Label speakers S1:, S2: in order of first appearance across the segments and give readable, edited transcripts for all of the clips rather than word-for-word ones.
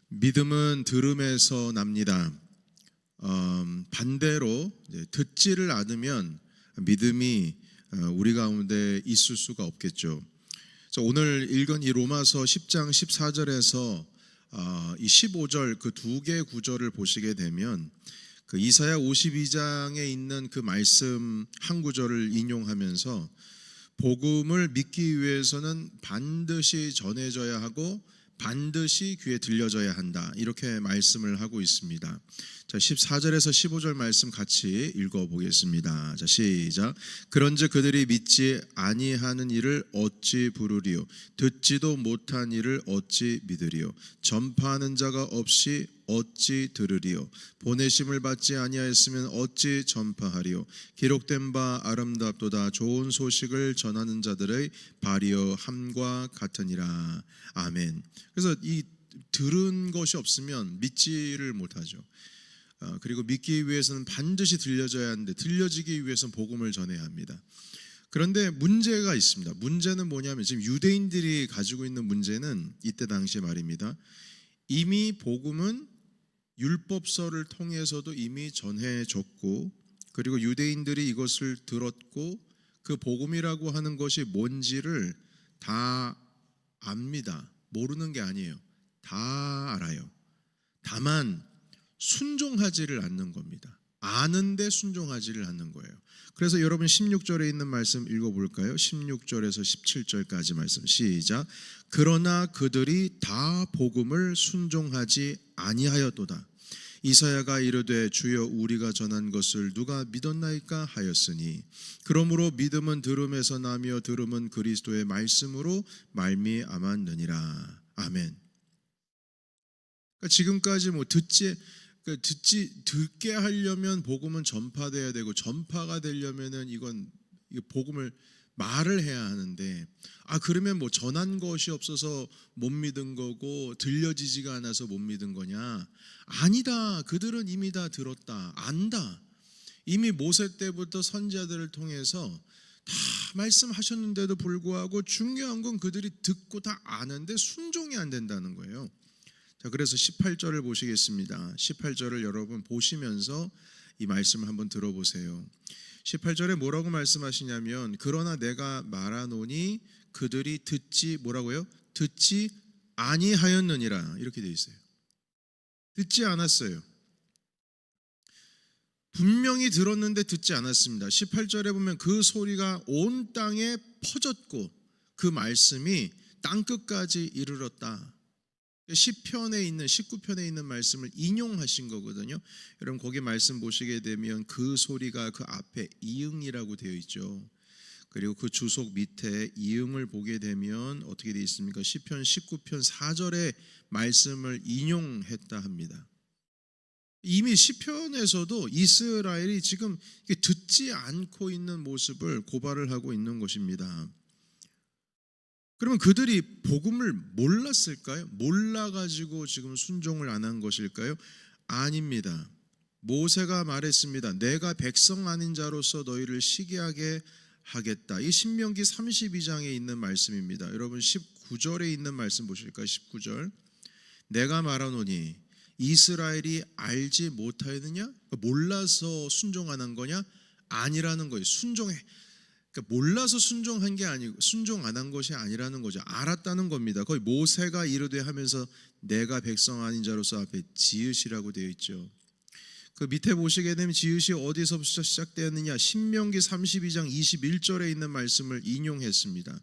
S1: 믿음은 들음에서 납니다. 반대로 듣지를 않으면 믿음이 우리 가운데 있을 수가 없겠죠. 그래서 오늘 읽은 이 로마서 10장 14절에서 이 15절 그 두 개의 구절을 보시게 되면 그 이사야 52장에 있는 그 말씀 한 구절을 인용하면서 복음을 믿기 위해서는 반드시 전해져야 하고 반드시 귀에 들려져야 한다, 이렇게 말씀을 하고 있습니다. 자, 14절에서 15절 말씀 같이 읽어보겠습니다. 자, 시작. 그런즉 그들이 믿지 아니하는 일을 어찌 부르리요? 듣지도 못한 일을 어찌 믿으리요? 전파하는 자가 없이 어찌 들으리요? 보내심을 받지 아니하였으면 어찌 전파하리요? 기록된 바 아름답도다. 좋은 소식을 전하는 자들의 발이여 함과 같으니라. 아멘. 그래서 이 들은 것이 없으면 믿지를 못하죠. 그리고 믿기 위해서는 반드시 들려져야 하는데, 들려지기 위해서는 복음을 전해야 합니다. 그런데 문제가 있습니다. 문제는 뭐냐면, 지금 유대인들이 가지고 있는 문제는 이때 당시 말입니다. 이미 복음은 율법서를 통해서도 이미 전해졌고, 그리고 유대인들이 이것을 들었고 그 복음이라고 하는 것이 뭔지를 다 압니다. 모르는 게 아니에요. 다 알아요. 다만 순종하지를 않는 겁니다. 아는데 순종하지를 않는 거예요. 그래서 여러분 16절에 있는 말씀 읽어볼까요? 16절에서 17절까지 말씀 시작. 그러나 그들이 다 복음을 순종하지 아니하였도다. 이사야가 이르되 주여 우리가 전한 것을 누가 믿었나이까 하였으니, 그러므로 믿음은 들음에서 나며 들음은 그리스도의 말씀으로 말미암았느니라. 아멘. 그러니까 지금까지 듣게 하려면 복음은 전파돼야 되고, 전파가 되려면은 이건 복음을 말을 해야 하는데, 그러면 뭐 전한 것이 없어서 못 믿은 거고 들려지지가 않아서 못 믿은 거냐? 아니다. 그들은 이미 다 들었다, 안다. 이미 모세 때부터 선지자들을 통해서 다 말씀하셨는데도 불구하고 중요한 건 그들이 듣고 다 아는데 순종이 안 된다는 거예요. 자, 그래서 18절을 보시겠습니다. 18절을 여러분 보시면서 이 말씀을 한번 들어보세요. 18절에 뭐라고 말씀하시냐면, 그러나 내가 말하노니 그들이 듣지 뭐라고요? 듣지 아니하였느니라, 이렇게 돼 있어요. 듣지 않았어요. 분명히 들었는데 듣지 않았습니다. 18절에 보면 그 소리가 온 땅에 퍼졌고 그 말씀이 땅끝까지 이르렀다. 시편에 있는 19편에 있는 말씀을 인용하신 거거든요. 여러분 거기 말씀 보시게 되면 그 소리가 그 앞에 이응이라고 되어 있죠. 그리고 그 주석 밑에 이응을 보게 되면 어떻게 되어 있습니까? 시편 19편 4절의 말씀을 인용했다 합니다. 이미 시편에서도 이스라엘이 지금 듣지 않고 있는 모습을 고발을 하고 있는 것입니다. 그러면 그들이 복음을 몰랐을까요? 몰라가지고 지금 순종을 안 한 것일까요? 아닙니다. 모세가 말했습니다. 내가 백성 아닌 자로서 너희를 시기하게 하겠다. 이 신명기 32장에 있는 말씀입니다. 여러분 19절에 있는 말씀 보실까요? 19절. 내가 말하노니 이스라엘이 알지 못하였느냐? 몰라서 순종 안 한 거냐? 아니라는 거예요. 순종해. 그러니까 몰라서 순종한 게 아니고 순종 안 한 것이 아니라는 거죠. 알았다는 겁니다. 거의 모세가 이르되 하면서 내가 백성 아닌 자로서 앞에 지읒이라고 되어 있죠. 그 밑에 보시게 되면 지읒이 어디서부터 시작되었느냐? 신명기 32장 21절에 있는 말씀을 인용했습니다.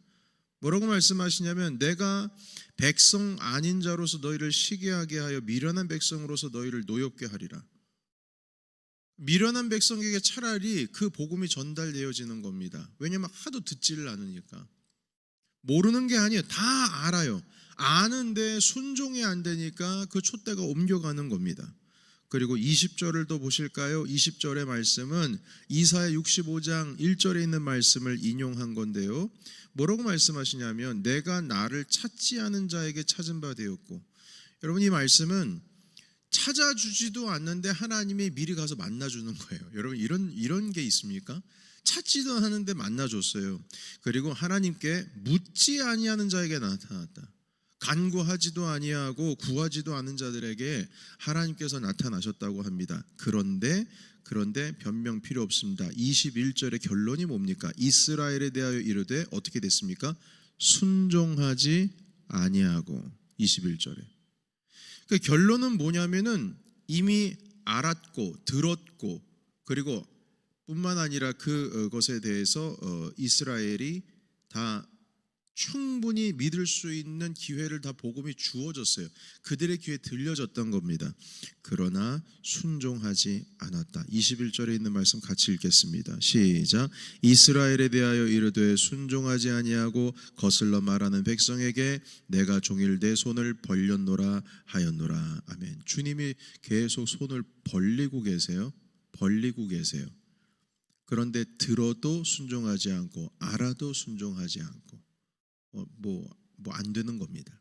S1: 뭐라고 말씀하시냐면, 내가 백성 아닌 자로서 너희를 시기하게 하여 미련한 백성으로서 너희를 노엽게 하리라. 미련한 백성에게 차라리 그 복음이 전달되어지는 겁니다. 왜냐하면 하도 듣지를 않으니까. 모르는 게 아니에요. 다 알아요. 아는데 순종이 안 되니까 그 촛대가 옮겨가는 겁니다. 그리고 20절을 또 보실까요? 20절의 말씀은 이사야 65장 1절에 있는 말씀을 인용한 건데요. 뭐라고 말씀하시냐면, 내가 나를 찾지 않은 자에게 찾은 바 되었고, 여러분 이 말씀은 찾아주지도 않는데 하나님이 미리 가서 만나주는 거예요. 여러분 이런 게 있습니까? 찾지도 않았는데 만나줬어요. 그리고 하나님께 묻지 아니하는 자에게 나타났다. 간구하지도 아니하고 구하지도 않은 자들에게 하나님께서 나타나셨다고 합니다. 그런데 변명 필요 없습니다. 21절의 결론이 뭡니까? 이스라엘에 대하여 이르되 어떻게 됐습니까? 순종하지 아니하고. 21절에 그 결론은 뭐냐면은 이미 알았고 들었고, 그리고 뿐만 아니라 그것에 대해서 이스라엘이 다 충분히 믿을 수 있는 기회를 다 복음이 주어졌어요. 그들의 귀에 들려졌던 겁니다. 그러나 순종하지 않았다. 21절에 있는 말씀 같이 읽겠습니다. 시작. 이스라엘에 대하여 이르되 순종하지 아니하고 거슬러 말하는 백성에게 내가 종일 내 손을 벌렸노라 하였노라. 아멘. 주님이 계속 손을 벌리고 계세요. 그런데 들어도 순종하지 않고 알아도 순종하지 않고 안 되는 겁니다.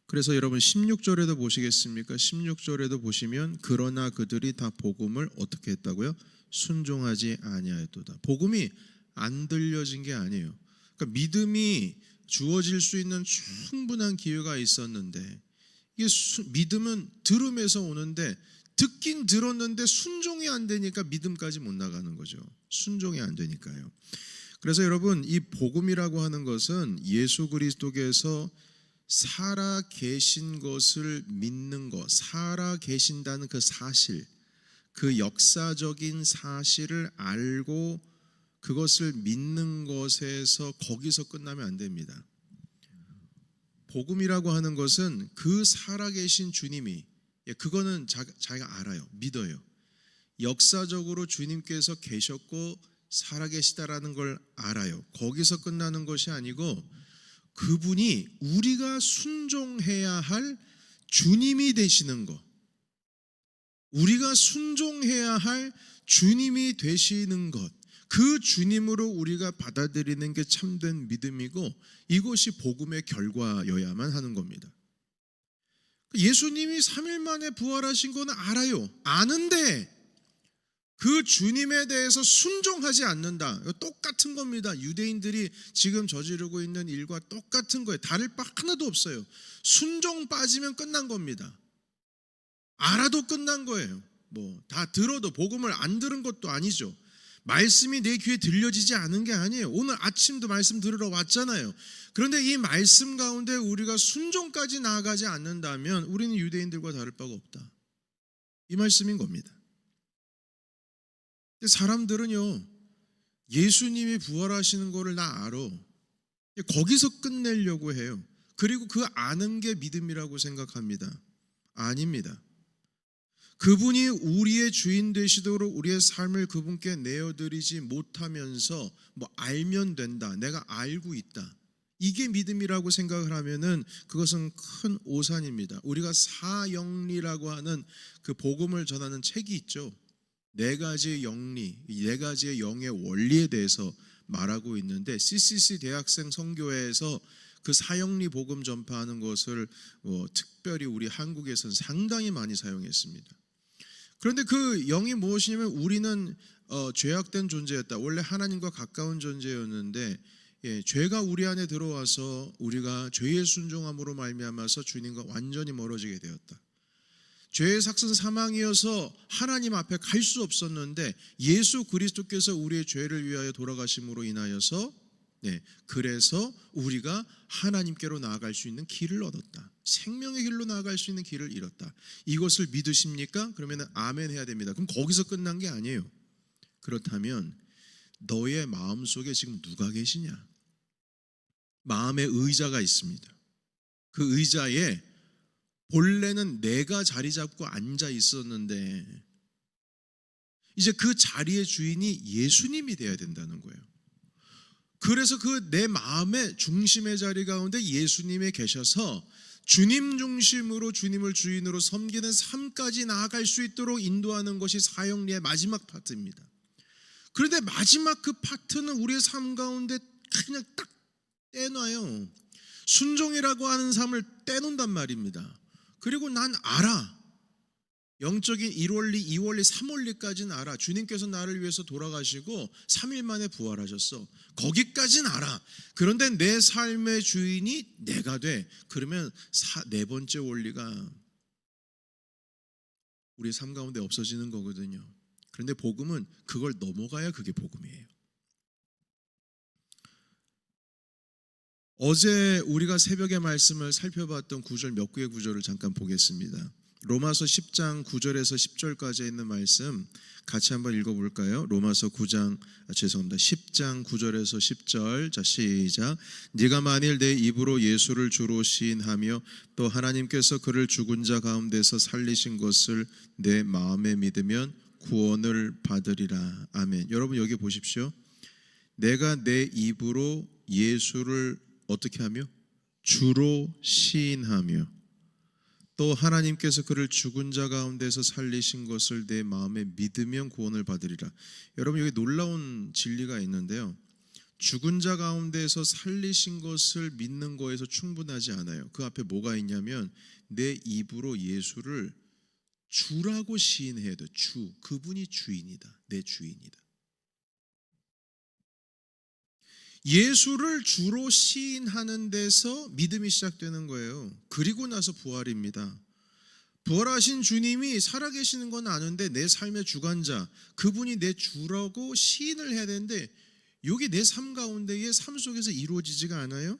S1: 그래서 여러분 16절에도 보시겠습니까? 16절에도 보시면 그러나 그들이 다 복음을 어떻게 했다고요? 순종하지 아니하였도다. 복음이 안 들려진 게 아니에요. 그러니까 믿음이 주어질 수 있는 충분한 기회가 있었는데, 이게 믿음은 들음에서 오는데 듣긴 들었는데 순종이 안 되니까 믿음까지 못 나가는 거죠. 순종이 안 되니까요. 그래서 여러분, 이 복음이라고 하는 것은 예수 그리스도께서 살아 계신 것을 믿는 것, 살아 계신다는 그 사실, 그 역사적인 사실을 알고 그것을 믿는 것에서 거기서 끝나면 안 됩니다. 복음이라고 하는 것은 그 살아계신 주님이, 그거는 자기가 알아요, 믿어요. 역사적으로 주님께서 계셨고 살아계시다라는 걸 알아요. 거기서 끝나는 것이 아니고 그분이 우리가 순종해야 할 주님이 되시는 것, 우리가 순종해야 할 주님이 되시는 것, 그 주님으로 우리가 받아들이는 게 참된 믿음이고, 이것이 복음의 결과여야만 하는 겁니다. 예수님이 3일 만에 부활하신 거는 알아요. 아는데 그 주님에 대해서 순종하지 않는다. 똑같은 겁니다. 유대인들이 지금 저지르고 있는 일과 똑같은 거예요. 다를 바 하나도 없어요. 순종 빠지면 끝난 겁니다. 알아도 끝난 거예요. 다 들어도 복음을 안 들은 것도 아니죠. 말씀이 내 귀에 들려지지 않은 게 아니에요. 오늘 아침도 말씀 들으러 왔잖아요. 그런데 이 말씀 가운데 우리가 순종까지 나아가지 않는다면 우리는 유대인들과 다를 바가 없다. 이 말씀인 겁니다. 사람들은요, 예수님이 부활하시는 거를 나 알아, 거기서 끝내려고 해요. 그리고 그 아는 게 믿음이라고 생각합니다. 아닙니다. 그분이 우리의 주인 되시도록 우리의 삶을 그분께 내어드리지 못하면서 알면 된다, 내가 알고 있다, 이게 믿음이라고 생각을 하면은 그것은 큰 오산입니다. 우리가 사영리라고 하는 그 복음을 전하는 책이 있죠. 4가지의 영리, 4가지의 영의 원리에 대해서 말하고 있는데, CCC 대학생 선교회에서 그 사영리 복음 전파하는 것을 특별히 우리 한국에서는 상당히 많이 사용했습니다. 그런데 그 영이 무엇이냐면, 우리는 죄악된 존재였다. 원래 하나님과 가까운 존재였는데 죄가 우리 안에 들어와서 우리가 죄의 순종함으로 말미암아서 주님과 완전히 멀어지게 되었다. 죄의 삭은 사망이어서 하나님 앞에 갈 수 없었는데 예수 그리스도께서 우리의 죄를 위하여 돌아가심으로 인하여서 그래서 우리가 하나님께로 나아갈 수 있는 길을 얻었다. 생명의 길로 나아갈 수 있는 길을 잃었다. 이것을 믿으십니까? 그러면 아멘 해야 됩니다. 그럼 거기서 끝난 게 아니에요. 그렇다면 너의 마음속에 지금 누가 계시냐? 마음의 의자가 있습니다. 그 의자에 본래는 내가 자리 잡고 앉아 있었는데 이제 그 자리의 주인이 예수님이 되어야 된다는 거예요. 그래서 그 내 마음의 중심의 자리 가운데 예수님이 계셔서 주님 중심으로 주님을 주인으로 섬기는 삶까지 나아갈 수 있도록 인도하는 것이 사형리의 마지막 파트입니다. 그런데 마지막 그 파트는 우리의 삶 가운데 그냥 딱 떼놔요. 순종이라고 하는 삶을 떼놓는단 말입니다. 그리고 난 알아. 영적인 1원리, 2원리, 3원리까지는 알아. 주님께서 나를 위해서 돌아가시고 3일 만에 부활하셨어. 거기까지는 알아. 그런데 내 삶의 주인이 내가 돼. 그러면 네 번째 원리가 우리의 삶 가운데 없어지는 거거든요. 그런데 복음은 그걸 넘어가야 그게 복음이에요. 어제 우리가 새벽의 말씀을 살펴봤던 구절 몇 개의 구절을 잠깐 보겠습니다. 로마서 10장 9절에서 10절까지 있는 말씀 같이 한번 읽어볼까요? 로마서 10장 9절에서 10절. 자, 시작. 네가 만일 내 입으로 예수를 주로 시인하며 또 하나님께서 그를 죽은 자 가운데서 살리신 것을 내 마음에 믿으면 구원을 받으리라. 아멘. 여러분 여기 보십시오. 내가 내 입으로 예수를 어떻게 하며? 주로 시인하며 또 하나님께서 그를 죽은 자 가운데서 살리신 것을 내 마음에 믿으면 구원을 받으리라. 여러분 여기 놀라운 진리가 있는데요. 죽은 자 가운데서 살리신 것을 믿는 거에서 충분하지 않아요. 그 앞에 뭐가 있냐면 내 입으로 예수를 주라고 시인해야 돼. 주. 그분이 주인이다. 내 주인이다. 예수를 주로 시인하는 데서 믿음이 시작되는 거예요. 그리고 나서 부활입니다. 부활하신 주님이 살아계시는 건 아는데 내 삶의 주관자, 그분이 내 주라고 시인을 해야 되는데 여기 내 삶 가운데의 삶 속에서 이루어지지가 않아요?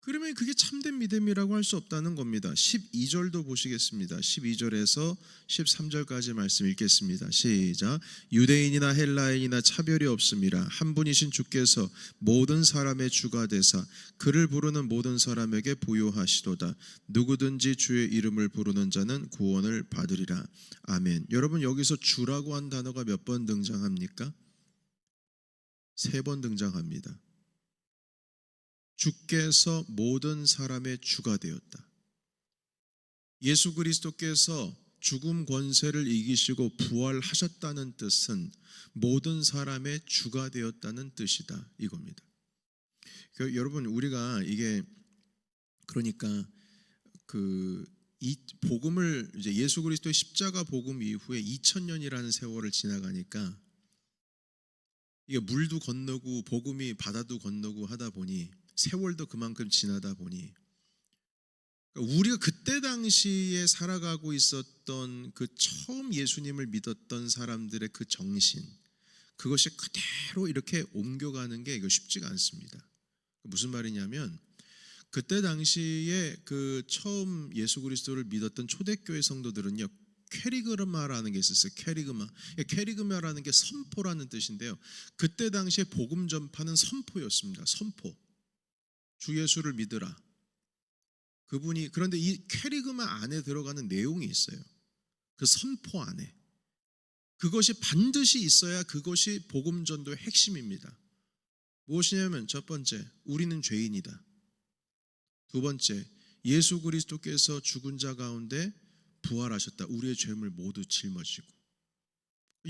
S1: 그러면 그게 참된 믿음이라고 할 수 없다는 겁니다. 12절도 보시겠습니다. 12절에서 13절까지 말씀 읽겠습니다. 시작. 유대인이나 헬라인이나 차별이 없음이라 한 분이신 주께서 모든 사람의 주가 되사 그를 부르는 모든 사람에게 부요하시도다. 누구든지 주의 이름을 부르는 자는 구원을 받으리라. 아멘. 여러분 여기서 주라고 한 단어가 몇 번 등장합니까? 3번 등장합니다. 주께서 모든 사람의 주가 되었다. 예수 그리스도께서 죽음 권세를 이기시고 부활하셨다는 뜻은 모든 사람의 주가 되었다는 뜻이다 이겁니다. 여러분 우리가 이게 그러니까 이 복음을 이제 예수 그리스도의 십자가 복음 이후에 2000년이라는 세월을 지나가니까 이게 물도 건너고 복음이 바다도 건너고 하다 보니 세월도 그만큼 지나다 보니 우리가 그때 당시에 살아가고 있었던 그 처음 예수님을 믿었던 사람들의 그 정신, 그것이 그대로 이렇게 옮겨가는 게 이거 쉽지가 않습니다. 무슨 말이냐면 그때 당시에 그 처음 예수 그리스도를 믿었던 초대교회 성도들은요, 캐리그마라는 게 있었어요. 캐리그마라는 게 선포라는 뜻인데요. 그때 당시에 복음 전파는 선포였습니다. 선포. 주 예수를 믿으라. 그분이 그런데 이 캐리그마 안에 들어가는 내용이 있어요. 그 선포 안에 그것이 반드시 있어야 그것이 복음 전도의 핵심입니다. 무엇이냐면 첫 번째, 우리는 죄인이다. 두 번째, 예수 그리스도께서 죽은 자 가운데 부활하셨다. 우리의 죄물 모두 짊어지고.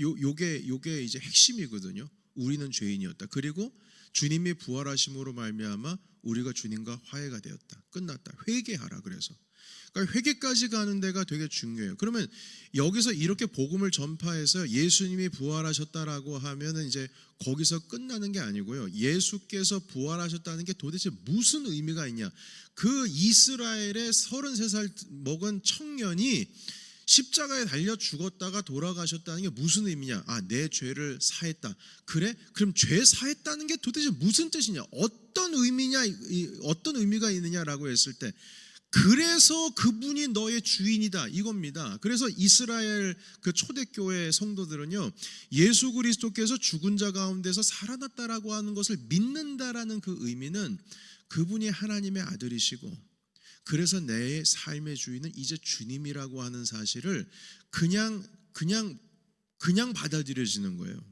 S1: 요게 이제 핵심이거든요. 우리는 죄인이었다. 그리고 주님이 부활하심으로 말미암아 우리가 주님과 화해가 되었다. 끝났다. 회개하라 그래서. 그러니까 회개까지 가는 데가 되게 중요해요. 그러면 여기서 이렇게 복음을 전파해서 예수님이 부활하셨다라고 하면은 이제 거기서 끝나는 게 아니고요. 예수께서 부활하셨다는 게 도대체 무슨 의미가 있냐? 그 이스라엘의 33살 먹은 청년이 십자가에 달려 죽었다가 돌아가셨다는 게 무슨 의미냐? 아, 내 죄를 사했다. 그래? 그럼 죄 사했다는 게 도대체 무슨 뜻이냐? 어떤 의미냐? 어떤 의미가 있느냐라고 했을 때 그래서 그분이 너의 주인이다 이겁니다. 그래서 이스라엘 그 초대교회 성도들은요, 예수 그리스도께서 죽은 자 가운데서 살아났다라고 하는 것을 믿는다라는 그 의미는 그분이 하나님의 아들이시고 그래서 내 삶의 주인은 이제 주님이라고 하는 사실을 그냥 받아들여지는 거예요.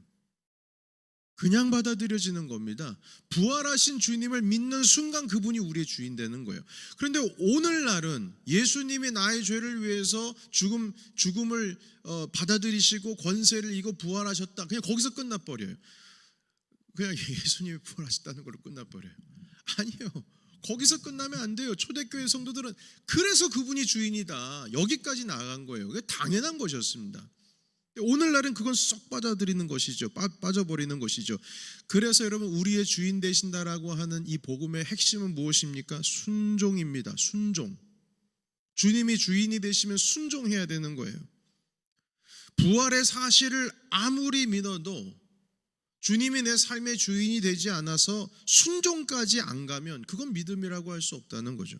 S1: 그냥 받아들여지는 겁니다. 부활하신 주님을 믿는 순간 그분이 우리의 주인 되는 거예요. 그런데 오늘날은 예수님이 나의 죄를 위해서 죽음을 받아들이시고 권세를 이고 부활하셨다. 그냥 거기서 끝나버려요. 그냥 예수님이 부활하셨다는 걸로 끝나버려요. 아니에요. 거기서 끝나면 안 돼요. 초대교회 성도들은 그래서 그분이 주인이다. 여기까지 나아간 거예요. 그게 당연한 것이었습니다. 오늘날은 그건 쏙 빠져들이는 것이죠. 빠져버리는 것이죠. 그래서 여러분, 우리의 주인 되신다라고 하는 이 복음의 핵심은 무엇입니까? 순종입니다. 순종. 주님이 주인이 되시면 순종해야 되는 거예요. 부활의 사실을 아무리 믿어도 주님이 내 삶의 주인이 되지 않아서 순종까지 안 가면 그건 믿음이라고 할 수 없다는 거죠.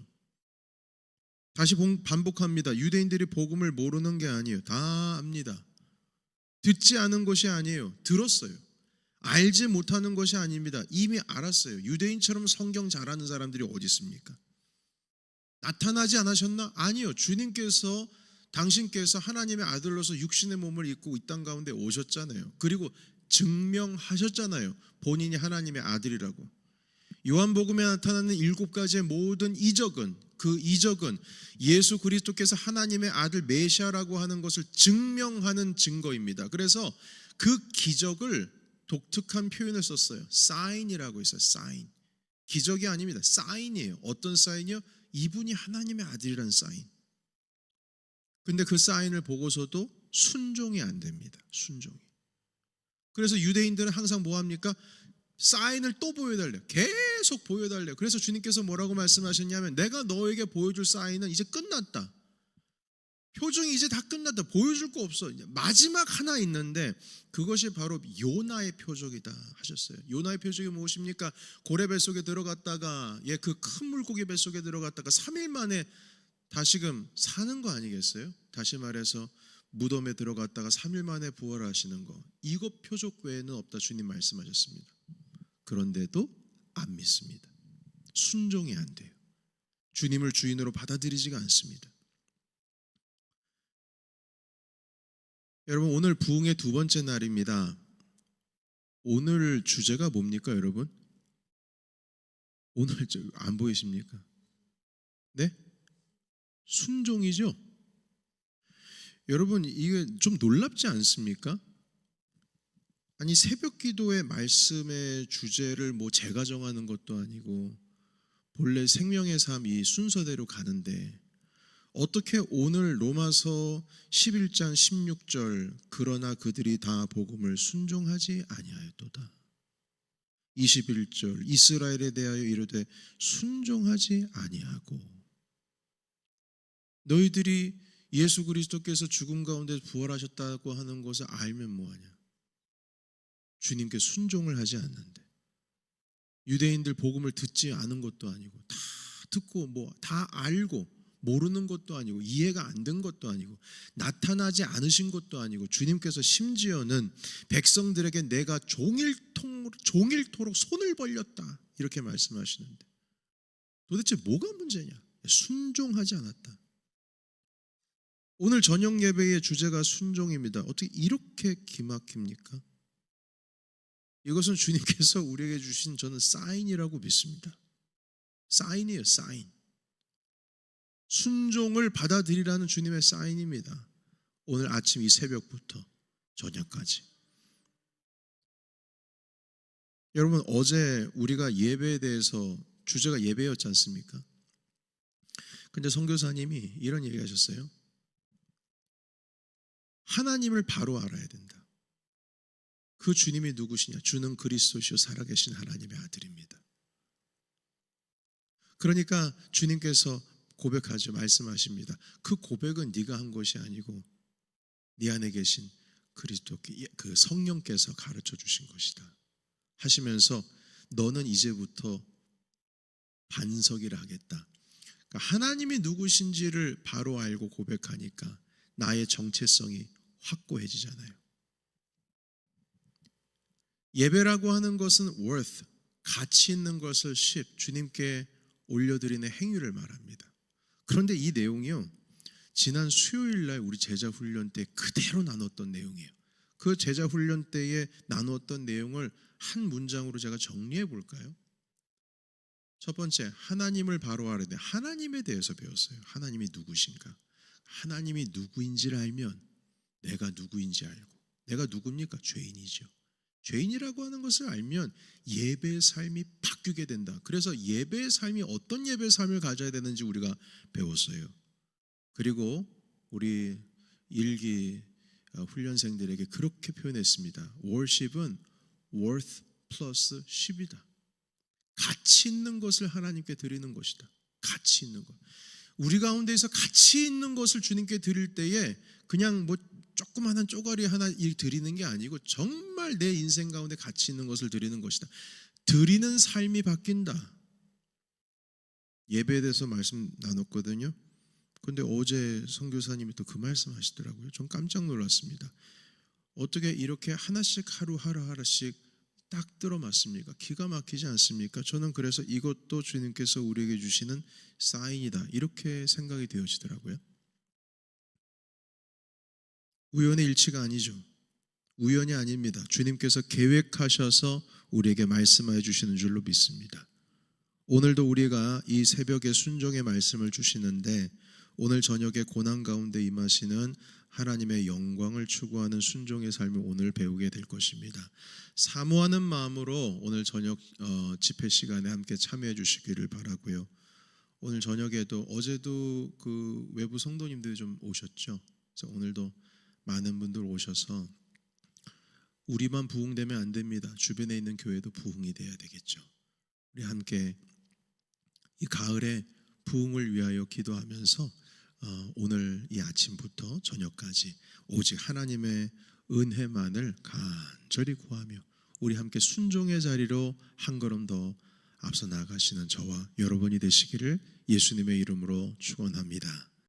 S1: 다시 반복합니다. 유대인들이 복음을 모르는 게 아니에요. 다 압니다. 듣지 않은 것이 아니에요. 들었어요. 알지 못하는 것이 아닙니다. 이미 알았어요. 유대인처럼 성경 잘하는 사람들이 어디 있습니까? 나타나지 않으셨나? 아니요. 주님께서, 당신께서 하나님의 아들로서 육신의 몸을 입고 이 땅 가운데 오셨잖아요. 그리고 증명하셨잖아요. 본인이 하나님의 아들이라고. 요한복음에 나타나는 7가지의 모든 이적은, 그 이적은 예수 그리스도께서 하나님의 아들 메시아라고 하는 것을 증명하는 증거입니다. 그래서 그 기적을 독특한 표현을 썼어요. 사인이라고 했어요. 사인. 기적이 아닙니다. 사인이에요. 어떤 사인이요? 이분이 하나님의 아들이라는 사인. 근데 그 사인을 보고서도 순종이 안 됩니다. 순종이. 그래서 유대인들은 항상 뭐 합니까? 사인을 또 보여달래요. 계속 보여달래요. 그래서 주님께서 뭐라고 말씀하셨냐면, 내가 너에게 보여줄 사인은 이제 끝났다. 표징이 이제 다 끝났다. 보여줄 거 없어. 마지막 하나 있는데 그것이 바로 요나의 표적이다 하셨어요. 요나의 표적이 무엇입니까? 고래 뱃속에 들어갔다가, 그 큰 물고기 뱃속에 들어갔다가 3일 만에 다시금 사는 거 아니겠어요? 다시 말해서 무덤에 들어갔다가 3일 만에 부활하시는 거. 이것 표적 외에는 없다 주님 말씀하셨습니다. 그런데도 안 믿습니다. 순종이 안 돼요. 주님을 주인으로 받아들이지가 않습니다. 여러분, 오늘 부흥의 2번째 날입니다. 오늘 주제가 뭡니까, 여러분? 오늘 안 보이십니까? 네? 순종이죠? 여러분, 이게 좀 놀랍지 않습니까? 아니, 새벽 기도의 말씀의 주제를 뭐 제가 정하는 것도 아니고 본래 생명의 삶 이 순서대로 가는데, 어떻게 오늘 로마서 11장 16절 그러나 그들이 다 복음을 순종하지 아니하였도다, 21절 이스라엘에 대하여 이르되 순종하지 아니하고, 너희들이 예수 그리스도께서 죽음 가운데 부활하셨다고 하는 것을 알면 뭐하냐? 주님께 순종을 하지 않는데, 유대인들 복음을 듣지 않은 것도 아니고, 다 듣고 뭐 다 알고 모르는 것도 아니고, 이해가 안 된 것도 아니고, 나타나지 않으신 것도 아니고, 주님께서 심지어는 백성들에게 내가 종일토록 손을 벌렸다 이렇게 말씀하시는데, 도대체 뭐가 문제냐? 순종하지 않았다. 오늘 저녁 예배의 주제가 순종입니다. 어떻게 이렇게 기막힙니까? 이것은 주님께서 우리에게 주신, 저는 사인이라고 믿습니다. 사인이에요. 사인. 순종을 받아들이라는 주님의 사인입니다. 오늘 아침 이 새벽부터 저녁까지. 여러분, 어제 우리가 예배에 대해서, 주제가 예배였지 않습니까? 근데 선교사님이 이런 얘기 하셨어요. 하나님을 바로 알아야 된다. 그 주님이 누구시냐? 주는 그리스도시요 살아계신 하나님의 아들입니다. 그러니까 주님께서 고백하죠. 말씀하십니다. 그 고백은 네가 한 것이 아니고 네 안에 계신 그리스도께, 그 성령께서 가르쳐 주신 것이다 하시면서, 너는 이제부터 반석이라 하겠다. 그러니까 하나님이 누구신지를 바로 알고 고백하니까 나의 정체성이 확고해지잖아요. 예배라고 하는 것은 worth, 가치 있는 것을 주님께 올려드리는 행위를 말합니다. 그런데 이 내용이요, 지난 수요일 날 우리 제자 훈련 때 그대로 나눴던 내용이에요. 그 제자 훈련 때에 나누었던 내용을 한 문장으로 제가 정리해 볼까요? 첫 번째, 하나님을 바로 알아야 돼. 하나님에 대해서 배웠어요. 하나님이 누구신가? 하나님이 누구인지를 알면 내가 누구인지 알고, 내가 누굽니까? 죄인이죠. 죄인이라고 하는 것을 알면 예배의 삶이 바뀌게 된다. 그래서 예배의 삶이 어떤 예배의 삶을 가져야 되는지 우리가 배웠어요. 그리고 우리 일기 훈련생들에게 그렇게 표현했습니다. worship은 worth 플러스 10이다. 가치 있는 것을 하나님께 드리는 것이다. 가치 있는 것. 우리 가운데에서 가치 있는 것을 주님께 드릴 때에 그냥 뭐 조그마한 쪼가리 하나 드리는 게 아니고 정말 내 인생 가운데 가치 있는 것을 드리는 것이다. 드리는 삶이 바뀐다. 예배에 대해서 말씀 나눴거든요. 그런데 어제 선교사님이 또 그 말씀 하시더라고요. 전 깜짝 놀랐습니다. 어떻게 이렇게 하나씩 하루씩 딱 들어맞습니까? 기가 막히지 않습니까? 저는 그래서 이것도 주님께서 우리에게 주시는 사인이다. 이렇게 생각이 되어지더라고요. 우연의 일치가 아니죠. 우연이 아닙니다. 주님께서 계획하셔서 우리에게 말씀해 주시는 줄로 믿습니다. 오늘도 우리가 이 새벽에 순종의 말씀을 주시는데 오늘 저녁에 고난 가운데 임하시는 하나님의 영광을 추구하는 순종의 삶을 오늘 배우게 될 것입니다. 사모하는 마음으로 오늘 저녁 집회 시간에 함께 참여해 주시기를 바라고요. 오늘 저녁에도 어제도 그 외부 성도님들이 좀 오셨죠. 그래서 오늘도 많은 분들 오셔서 우리만 부흥되면 안 됩니다. 주변에 있는 교회도 부흥이 돼야 되겠죠. 우리 함께 이 가을에 부흥을 위하여 기도하면서 오늘 이 아침부터 저녁까지 오직 하나님의 은혜만을 간절히 구하며 우리 함께 순종의 자리로 한 걸음 더 앞서 나가시는 저와 여러분이 되시기를 예수님의 이름으로 축원합니다.